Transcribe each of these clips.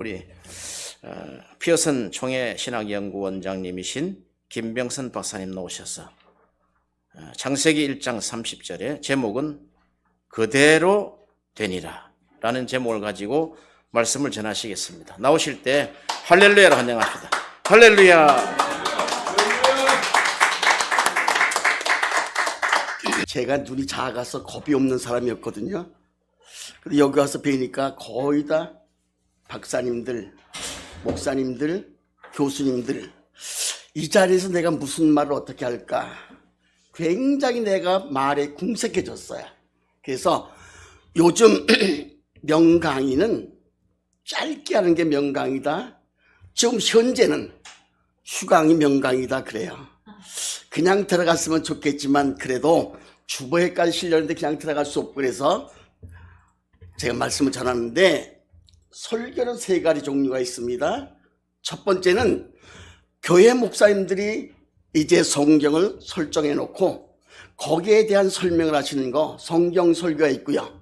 우리 피어슨 총회 신학연구원장님이신 김병선 박사님 나오셔서 창세기 1장 30절에 제목은 그대로 되니라 라는 제목을 가지고 말씀을 전하시겠습니다. 나오실 때 할렐루야로 환영합시다. 할렐루야. 제가 눈이 작아서 겁이 없는 사람이었거든요. 근데 여기 와서 뵈니까 거의 다 박사님들, 목사님들, 교수님들, 이 자리에서 내가 무슨 말을 어떻게 할까 굉장히 내가 말에 궁색해졌어요. 그래서 요즘 명강의는 짧게 하는 게 명강이다, 지금 현재는 휴강이 명강이다 그래요. 그냥 들어갔으면 좋겠지만 그래도 주보회까지 실렸는데 그냥 들어갈 수 없고 그래서 제가 말씀을 전하는데, 설교는 세 가지 종류가 있습니다. 첫 번째는 교회 목사님들이 이제 성경을 설정해 놓고 거기에 대한 설명을 하시는 거, 성경 설교가 있고요.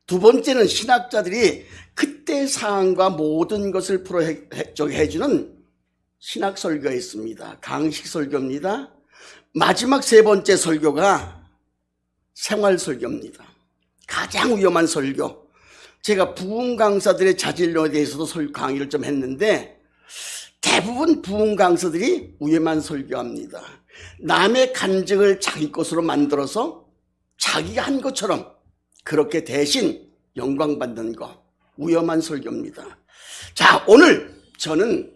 두 번째는 신학자들이 그때 상황과 모든 것을 해주는 신학 설교가 있습니다. 강식 설교입니다. 마지막 세 번째 설교가 생활 설교입니다. 가장 위험한 설교. 제가 부흥 강사들의 자질론에 대해서도 강의를 좀 했는데 대부분 부흥 강사들이 위험한 설교합니다. 남의 간증을 자기 것으로 만들어서 자기가 한 것처럼 그렇게 대신 영광받는 거, 위험한 설교입니다. 자, 오늘 저는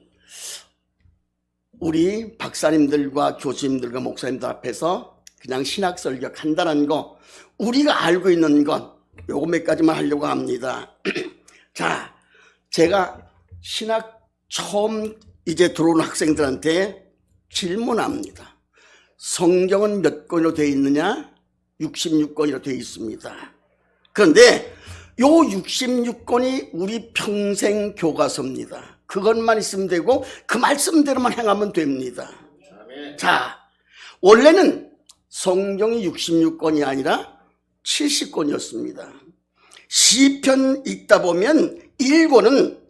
우리 박사님들과 교수님들과 목사님들 앞에서 그냥 신학 설교 간단한 거, 우리가 알고 있는 것, 요거 몇 가지만 하려고 합니다. 자, 제가 신학 처음 이제 들어온 학생들한테 질문합니다. 성경은 몇 권으로 되어 있느냐? 66권으로 되어 있습니다. 그런데 요 66권이 우리 평생 교과서입니다. 그것만 있으면 되고 그 말씀대로만 행하면 됩니다. 자, 원래는 성경이 66권이 아니라 70권이었습니다. 시편 읽다 보면 1권은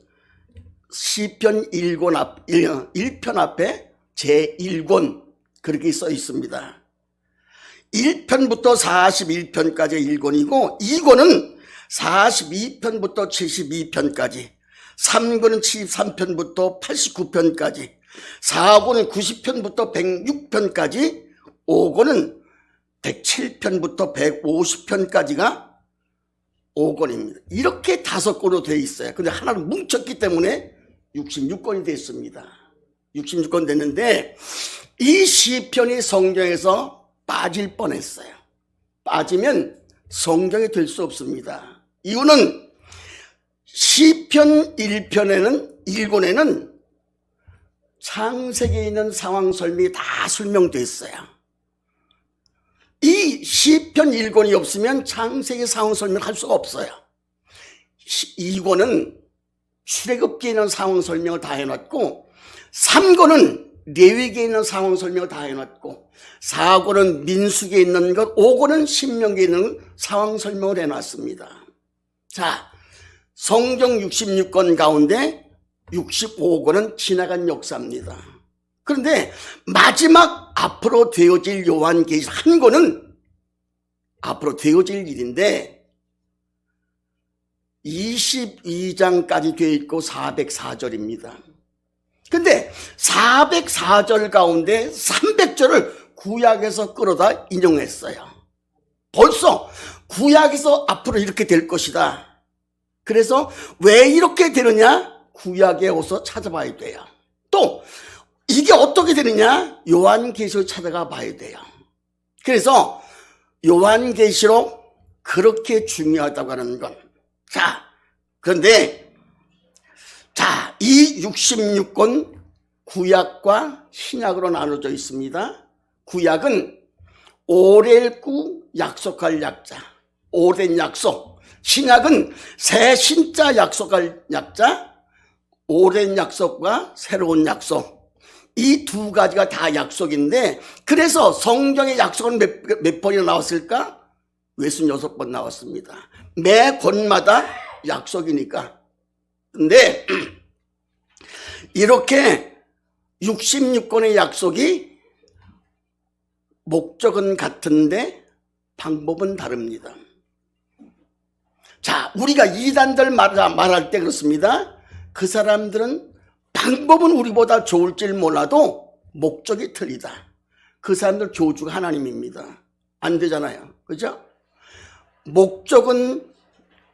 시편 1편 앞에 제1권 그렇게 써 있습니다. 1편부터 41편까지 1권이고 2권은 42편부터 72편까지, 3권은 73편부터 89편까지, 4권은 90편부터 106편까지, 5권은 107편부터 150편까지가 5권입니다. 이렇게 5권으로 되어 있어요. 근데 하나는 뭉쳤기 때문에 66권이 됐습니다. 66권 됐는데 이 시편이 성경에서 빠질 뻔했어요. 빠지면 성경이 될 수 없습니다. 이유는 시편 1권에는 창세기에 있는 상황 설명이 다 설명됐어요. 이 시편 1권이 없으면 창세기 상황 설명을 할 수가 없어요. 2권은 출애굽기에 있는 상황 설명을 다 해놨고, 3권은 레위기에 있는 상황 설명을 다 해놨고, 4권은 민수기에 있는 것, 5권은 신명기에 있는 상황 설명을 해놨습니다. 자, 성경 66권 가운데 65권은 지나간 역사입니다. 그런데 마지막 앞으로 되어질 요한계시록 한 권은 앞으로 되어질 일인데 22장까지 되어 있고 404절입니다. 근데 404절 가운데 300절을 구약에서 끌어다 인용했어요. 벌써 구약에서 앞으로 이렇게 될 것이다. 그래서 왜 이렇게 되느냐? 구약에 어서 찾아봐야 돼요. 또 이게 어떻게 되느냐? 요한계시록 찾아가 봐야 돼요. 그래서 요한계시록 그렇게 중요하다고 하는 건, 자, 그런데 자, 이 66권 구약과 신약으로 나눠져 있습니다. 구약은 오렐구 약속할 약자, 오랜 약속. 신약은 새 신자 약속할 약자, 오랜 약속과 새로운 약속. 이 두 가지가 다 약속인데, 그래서 성경의 약속은 몇 번이나 나왔을까? 66번 나왔습니다. 매 권마다 약속이니까. 근데 이렇게 66권의 약속이 목적은 같은데 방법은 다릅니다. 자, 우리가 이단들 말할 때 그렇습니다. 그 사람들은 방법은 우리보다 좋을지 몰라도 목적이 틀리다. 그 사람들 교주가 하나님입니다. 안 되잖아요. 그죠? 목적은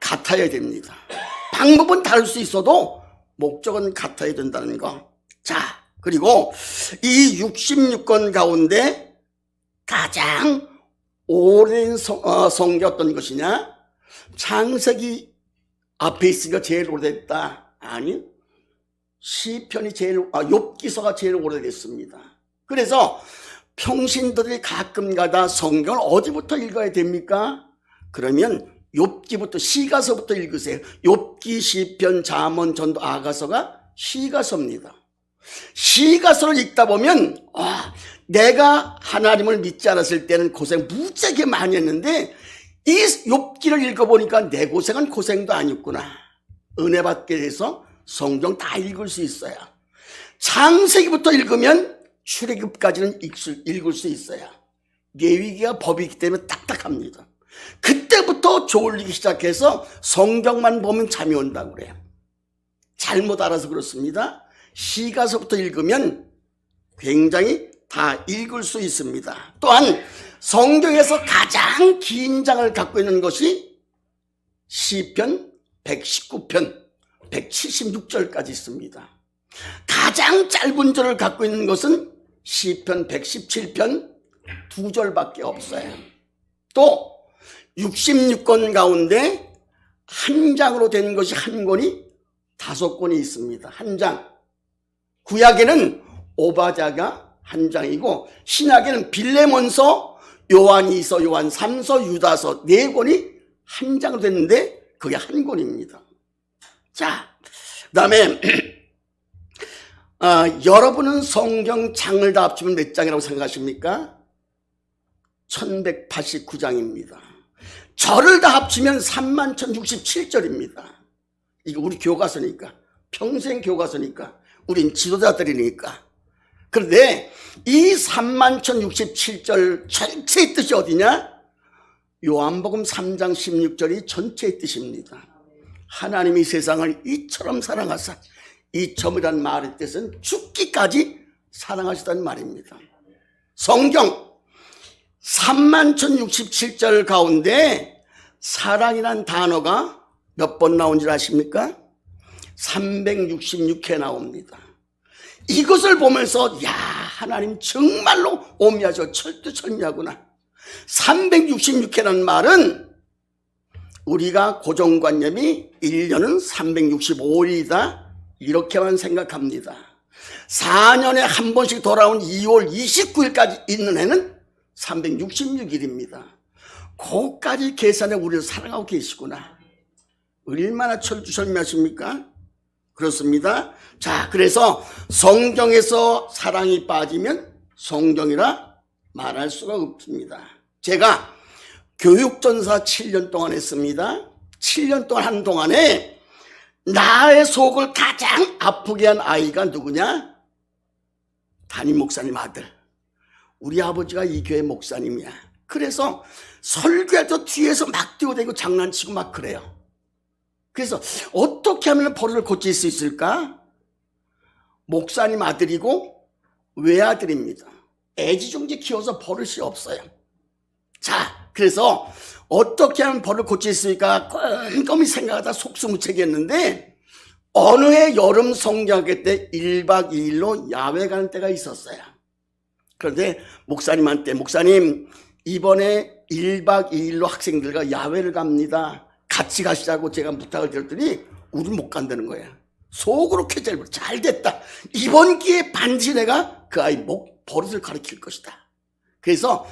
같아야 됩니다. 방법은 다를 수 있어도 목적은 같아야 된다는 거. 자, 그리고 이 66권 가운데 가장 오랜 성경 어떤 것이냐? 창세기 앞에 있으니까 제일 오래됐다. 아니, 시편이 욥기서가 제일 오래됐습니다. 그래서 평신도들이 가끔가다 성경을 어디부터 읽어야 됩니까? 그러면 욥기부터 시가서부터 읽으세요. 욥기, 시편, 잠언, 전도, 아가서가 시가서입니다. 시가서를 읽다 보면 내가 하나님을 믿지 않았을 때는 고생 무지하게 많이 했는데 이 욥기를 읽어보니까 내 고생은 고생도 아니었구나. 은혜 받게 돼서 성경 다 읽을 수 있어요. 창세기부터 읽으면 출애굽까지는 읽을 수 있어요. 레위기가 법이기 때문에 딱딱합니다. 그때부터 졸리기 시작해서 성경만 보면 잠이 온다고 그래요. 잘못 알아서 그렇습니다. 시가서부터 읽으면 굉장히 다 읽을 수 있습니다. 또한 성경에서 가장 긴 장을 갖고 있는 것이 시편 119편 176절까지 있습니다. 가장 짧은 절을 갖고 있는 것은 시편 117편 2절밖에 없어요. 또 66권 가운데 한 장으로 된 것이 한 권이 5권이 있습니다. 한 장. 구약에는 오바댜가 한 장이고 신약에는 빌레몬서, 요한이서, 요한 3서, 유다서 4권이 한 장으로 됐는데 그게 한 권입니다. 자, 그 다음에 여러분은 성경 장을 다 합치면 몇 장이라고 생각하십니까? 1189장입니다. 절을 다 합치면 31,067절입니다. 이거 우리 교과서니까, 평생 교과서니까, 우린 지도자들이니까. 그런데 이 31,067절 전체의 뜻이 어디냐? 요한복음 3장 16절이 전체의 뜻입니다. 하나님이 세상을 이처럼 사랑하사, 이처럼이란 말의 뜻은 죽기까지 사랑하시다는 말입니다. 성경 31,067절 가운데 사랑이란 단어가 몇 번 나온 줄 아십니까? 366회 나옵니다. 이것을 보면서 하나님 정말로 오미하셔 철두철미하구나. 366회라는 말은 우리가 고정관념이 1년은 365일이다 이렇게만 생각합니다. 4년에 한 번씩 돌아온 2월 29일까지 있는 해는 366일입니다. 그까지 계산해 우리를 사랑하고 계시구나. 얼마나 철두철미하십니까? 그렇습니다. 자, 그래서 성경에서 사랑이 빠지면 성경이라 말할 수가 없습니다. 제가 교육전사 7년 동안 했습니다. 7년 동안 한 동안에 나의 속을 가장 아프게 한 아이가 누구냐? 담임 목사님 아들. 우리 아버지가 이 교회 목사님이야. 그래서 설교할 때 뒤에서 막 뛰어대고 장난치고 막 그래요. 그래서 어떻게 하면 버릇을 고칠 수 있을까? 목사님 아들이고 외아들입니다. 애지중지 키워서 버릇이 없어요. 자, 그래서 어떻게 하면 버릇을 고칠 수 있을까 꼼꼼히 생각하다 속수무책이었는데 어느 해 여름 성경학회 때 1박 2일로 야외 가는 때가 있었어요. 그런데 목사님한테 목사님 이번에 1박 2일로 학생들과 야외를 갑니다. 같이 가시자고 제가 부탁을 드렸더니 우리 못 간다는 거야. 속으로 캐절을 잘 됐다. 이번 기회에 반드시 내가 그 아이 버릇을 가르칠 것이다. 그래서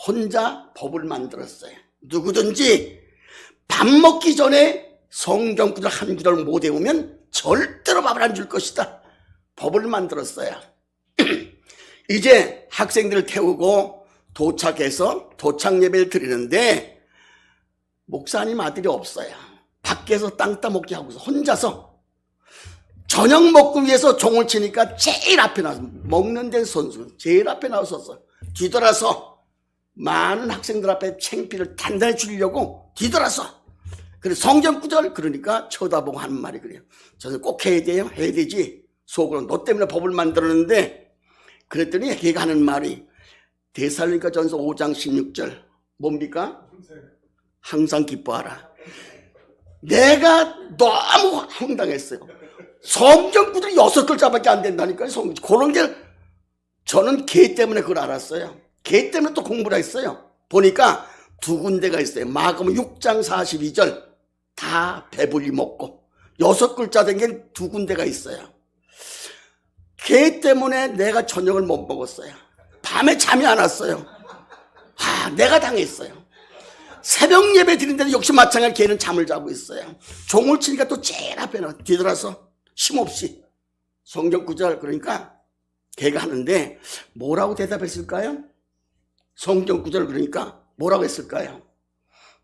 혼자 법을 만들었어요. 누구든지 밥 먹기 전에 성경 구절 한 구절 못 외우면 절대로 밥을 안 줄 것이다. 법을 만들었어요. 이제 학생들을 태우고 도착해서 도착 예배를 드리는데 목사님 아들이 없어요. 밖에서 땅 따먹기 하고서 혼자서 저녁 먹기 위해서 종을 치니까 제일 앞에 나와서 먹는 데 선수 제일 앞에 나와서 뒤돌아서 많은 학생들 앞에 창피를 단단히 줄이려고 뒤돌아서 그래서 성경 구절 그러니까 쳐다보고 하는 말이 그래요. 저는 꼭 해야 돼요. 해야 되지. 속으로 너 때문에 법을 만들었는데 그랬더니 걔가 하는 말이 데살로니가전서 5장 16절 뭡니까? 항상 기뻐하라. 내가 너무 황당했어요. 성경 구절이 6글자밖에 안 된다니까요. 그런 게 저는 걔 때문에 그걸 알았어요. 걔 때문에 또 공부를 했어요. 보니까 두 군데가 있어요. 마가복음 6장 42절 다 배불리 먹고 6글자 된 게 두 군데가 있어요. 걔 때문에 내가 저녁을 못 먹었어요. 밤에 잠이 안 왔어요. 내가 당했어요. 새벽 예배 드린데도 역시 마찬가지로 걔는 잠을 자고 있어요. 종을 치니까 또 제일 앞에 나 뒤돌아서 쉼없이 성경 구절 그러니까 걔가 하는데 뭐라고 대답했을까요? 성경 구절 그러니까 뭐라고 했을까요?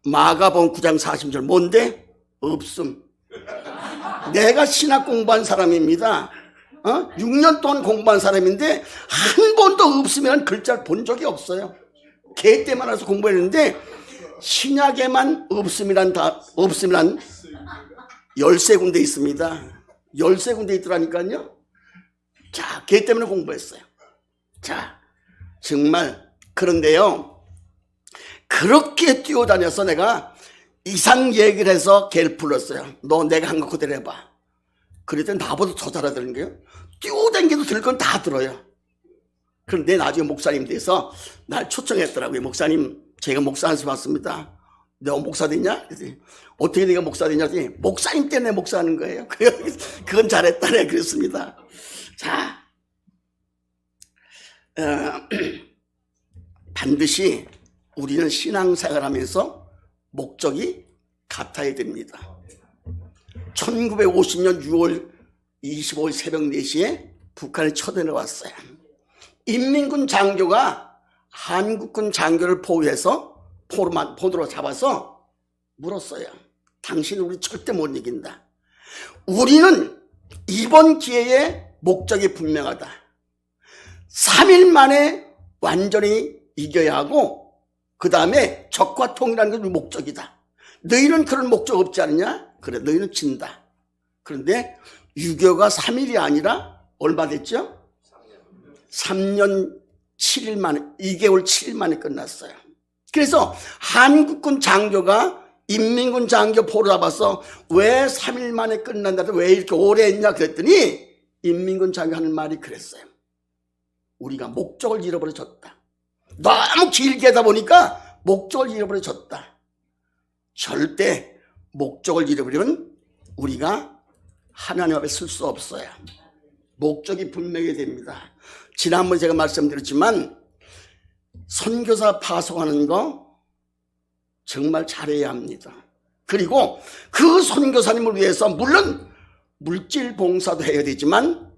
마가복음 9장 40절 뭔데? 없음. 내가 신학 공부한 사람입니다. 6년 동안 공부한 사람인데 한 번도 없음이라는 글자를 본 적이 없어요. 걔 때만 와서 공부했는데 신약에만 없음이란 13군데 있습니다. 13군데 있더라니까요. 자, 걔 때문에 공부했어요. 자, 정말 그런데요. 그렇게 뛰어다녀서 내가 이상 얘기를 해서 걔를 불렀어요. 너 내가 한 거 그대로 해봐. 그랬더니 나보다 더 잘하더라는 거예요. 뛰어다니기도 들 건 다 들어요. 그런데 나중에 목사님 돼서 날 초청했더라고요. 목사님, 제가 목사 한수 받습니다. 너 목사 되냐? 그랬더니 어떻게 내가 목사 되냐? 그랬더니 목사님 때문에 목사하는 거예요. 그건 잘했다네. 그랬습니다. 자, 반드시 우리는 신앙생활 하면서 목적이 같아야 됩니다. 1950년 6월 25일 새벽 4시에 북한에 쳐들어왔어요. 인민군 장교가 한국군 장교를 포위해서 포로로 잡아서 물었어요. 당신 우리 절대 못 이긴다. 우리는 이번 기회에 목적이 분명하다. 3일 만에 완전히 이겨야 하고 그 다음에 적과 통일하는 게 목적이다. 너희는 그런 목적 없지 않느냐? 그래, 너희는 진다. 그런데 6.25가 3일이 아니라 얼마 됐죠? 3년 7일 만에, 2개월 7일 만에 끝났어요. 그래서 한국군 장교가 인민군 장교 포로 잡아서 왜 3일 만에 끝난다고 왜 이렇게 오래 했냐 그랬더니 인민군 장교 하는 말이 그랬어요. 우리가 목적을 잃어버려졌다. 너무 길게 하다 보니까 목적을 잃어버려졌다. 절대 목적을 잃어버리면 우리가 하나님 앞에 설 수 없어요. 목적이 분명해야 됩니다. 지난번에 제가 말씀드렸지만 선교사 파송하는 거 정말 잘해야 합니다. 그리고 그 선교사님을 위해서 물론 물질 봉사도 해야 되지만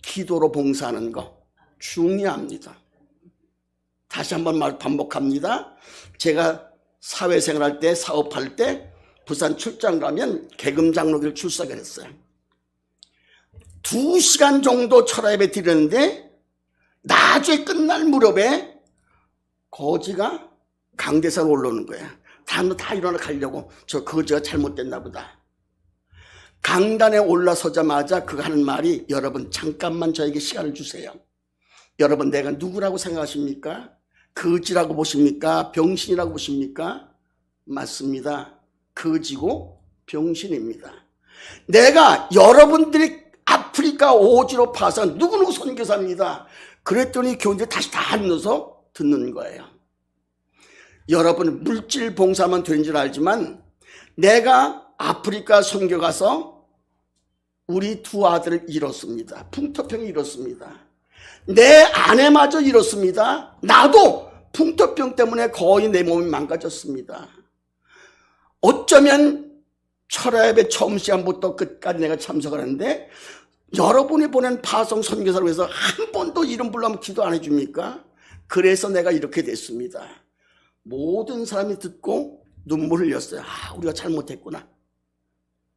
기도로 봉사하는 거 중요합니다. 다시 한번 반복합니다. 제가 사회생활할 때 사업할 때 부산 출장 가면 개금장로교를 출석을 했어요. 2시간 정도 철야예배 드렸는데 나중에 끝날 무렵에 거지가 강대산 올라오는 거야. 다음날 다 일어나 가려고 저 거지가 잘못됐나 보다. 강단에 올라서자마자 그가 하는 말이 여러분 잠깐만 저에게 시간을 주세요. 여러분 내가 누구라고 생각하십니까? 거지라고 보십니까? 병신이라고 보십니까? 맞습니다. 거지고 병신입니다. 내가 여러분들이 아프리카 오지로 파산 누구누구 선교사입니다. 그랬더니 교인들이 다시 다 앉아서 듣는 거예요. 여러분 물질 봉사만 되는 줄 알지만 내가 아프리카 선교 가서 우리 두 아들을 잃었습니다. 풍토병이 잃었습니다. 내 아내마저 잃었습니다. 나도 풍토병 때문에 거의 내 몸이 망가졌습니다. 어쩌면 철야예배 처음 시간부터 끝까지 내가 참석을 하는데 여러분이 보낸 파송 선교사를 위해서 한 번도 이름 불러면 기도 안 해줍니까? 그래서 내가 이렇게 됐습니다. 모든 사람이 듣고 눈물을 흘렸어요. 우리가 잘못했구나.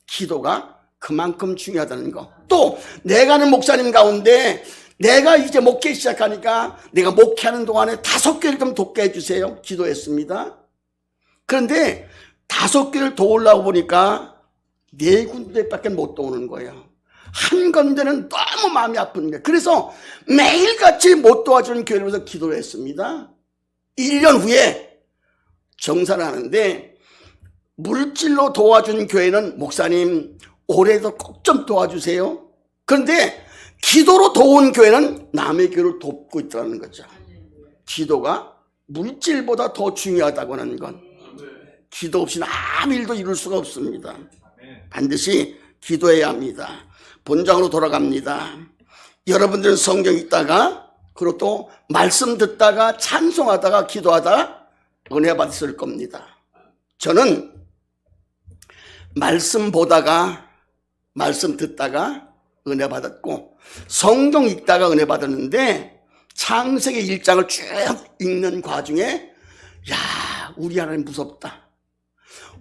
기도가 그만큼 중요하다는 거. 또 내가 아는 목사님 가운데 내가 이제 목회 시작하니까 내가 목회하는 동안에 5교회를 좀 돕게 해주세요. 기도했습니다. 그런데 5교회를 도우려고 보니까 4군데밖에 못 도우는 거예요. 한 군데는 너무 마음이 아픈 거예요. 그래서 매일같이 못 도와주는 교회를 위해서 기도를 했습니다. 1년 후에 정산을 하는데 물질로 도와준 교회는 목사님 올해도 꼭 좀 도와주세요. 그런데 기도로 도운 교회는 남의 교회를 돕고 있다는 거죠. 기도가 물질보다 더 중요하다고 하는 건 기도 없이는 아무 일도 이룰 수가 없습니다. 반드시 기도해야 합니다. 본장으로 돌아갑니다. 여러분들은 성경 읽다가 그리고 또 말씀 듣다가 찬송하다가 기도하다가 은혜 받았을 겁니다. 저는 말씀 보다가 말씀 듣다가 은혜 받았고 성경 읽다가 은혜 받았는데 창세기 1장을 쭉 읽는 과정에 야, 우리 하나님 무섭다.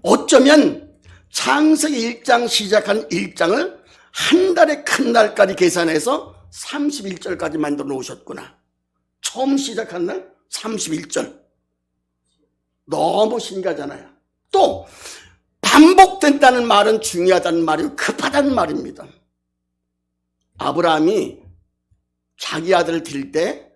어쩌면 창세기 1장 시작한 1장을 한 달의 큰 날까지 계산해서 31절까지 만들어 놓으셨구나. 처음 시작한 날 31절. 너무 신기하잖아요. 또 반복된다는 말은 중요하다는 말이고 급하다는 말입니다. 아브라함이 자기 아들을 들 때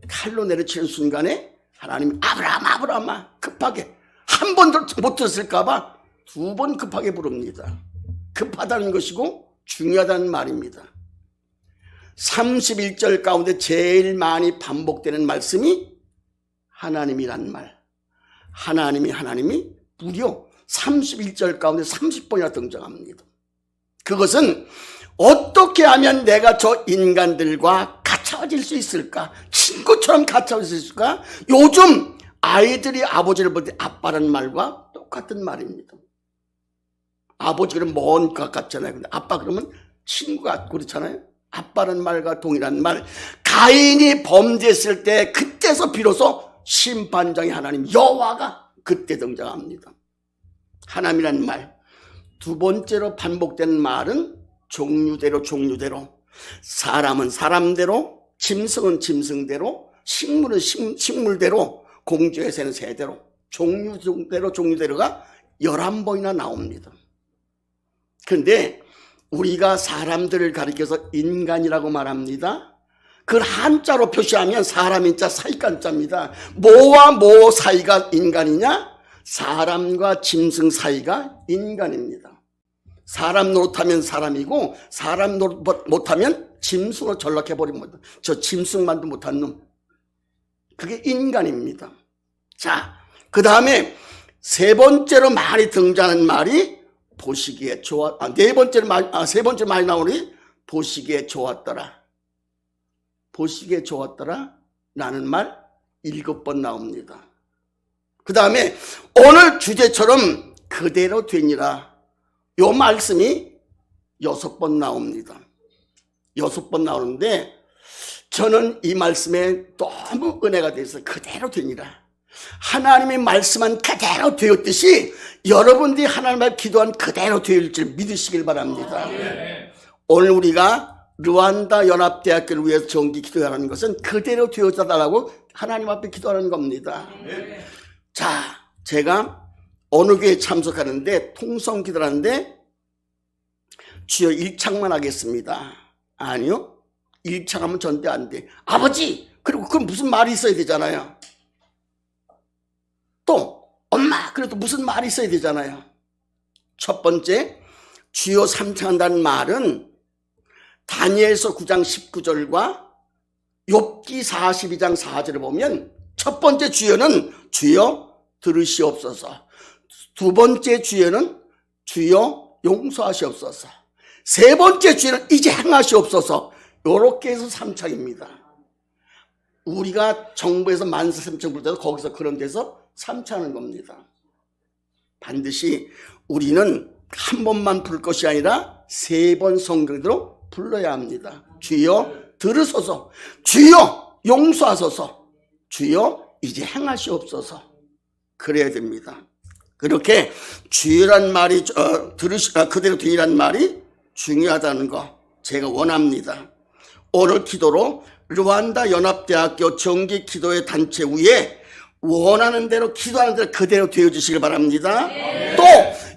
칼로 내려치는 순간에 하나님이 아브라함아 급하게 한 번도 못 들었을까 봐 2번 급하게 부릅니다. 급하다는 것이고 중요하다는 말입니다. 31절 가운데 제일 많이 반복되는 말씀이 하나님이란 말. 하나님이 무려 31절 가운데 30번이나 등장합니다. 그것은 어떻게 하면 내가 저 인간들과 가까워질 수 있을까? 친구처럼 가까워질 수 있을까? 요즘 아이들이 아버지를 볼 때 아빠라는 말과 똑같은 말입니다. 아버지 그러면 먼 것 같잖아요. 근데 아빠 그러면 친구 같고 그렇잖아요. 아빠라는 말과 동일한 말. 가인이 범죄했을 때 그때서 비로소 심판장의 하나님 여호와가 그때 등장합니다. 하나님이란 말. 2번째로 반복되는 말은 종류대로 사람은 사람대로, 짐승은 짐승대로, 식물은 식물대로, 공주의 새는 새대로, 종류대로가 11번이나 나옵니다. 그런데 우리가 사람들을 가리켜서 인간이라고 말합니다. 그걸 한자로 표시하면 사람 인자 사이간자입니다. 뭐와 뭐 사이가 인간이냐? 사람과 짐승 사이가 인간입니다. 사람 노릇하면 사람이고 사람 노릇 못하면 짐승으로 전락해버립니다. 저 짐승만도 못한 놈. 그게 인간입니다. 자, 그 다음에 3번째로 많이 등장하는 말이 보시기에 세 번째 많이 나오니 보시기에 좋았더라. 보시기에 좋았더라 라는 말 7번 나옵니다. 그 다음에 오늘 주제처럼 그대로 되니라. 요 말씀이 6번 나옵니다. 6번 나오는데 저는 이 말씀에 너무 은혜가 돼서 그대로 되니라. 하나님이 말씀한 그대로 되었듯이 여러분들이 하나님 앞에 기도한 그대로 되을 줄 믿으시길 바랍니다. 오늘 우리가 르완다 연합대학교를 위해서 정기 기도하는 것은 그대로 되어져달라고 하나님 앞에 기도하는 겁니다. 자, 제가 어느 교회에 참석하는데 통성 기도를 하는데 주여 1창만 하겠습니다. 아니요. 1창 하면 전대 안 돼. 아버지! 그리고 그건 무슨 말이 있어야 되잖아요. 또 엄마! 그래도 무슨 말이 있어야 되잖아요. 첫 번째, 주여 3창 한다는 말은 다니엘서 9장 19절과 욥기 42장 4절을 보면 첫 번째 주여는 주여 들으시옵소서. 2번째 주여는 주여 용서하시옵소서. 3번째 주여는 이제 행하시옵소서. 이렇게 해서 3창입니다. 우리가 정부에서 만세 3창 부를 때도 거기서 그런 데서 3창하는 겁니다. 반드시 우리는 한 번만 부를 것이 아니라 3번 성경대로 불러야 합니다. 주여 들으소서. 주여 용서하소서. 주여 이제 행하시옵소서. 그래야 됩니다. 그렇게 주여란 말이 그대로 되리란 말이 중요하다는 거 제가 원합니다. 오늘 기도로 르완다 연합대학교 정기 기도회 단체 위에 원하는 대로 기도하는 대로 그대로 되어주시길 바랍니다. 또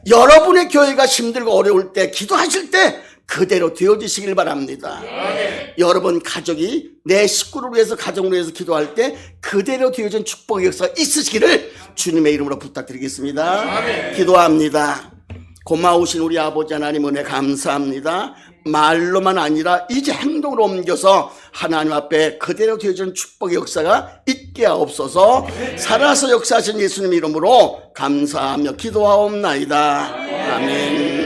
여러분의 교회가 힘들고 어려울 때 기도하실 때 그대로 되어주시길 바랍니다. 여러분 가족이 내 식구를 위해서 가정을 위해서 기도할 때 그대로 되어진 축복의 역사가 있으시기를 주님의 이름으로 부탁드리겠습니다. 기도합니다. 고마우신 우리 아버지 하나님 은혜 감사합니다. 말로만 아니라 이제 행동으로 옮겨서 하나님 앞에 그대로 되어진 축복의 역사가 있게 하옵소서. 살아서 역사하신 예수님 이름으로 감사하며 기도하옵나이다. 아멘.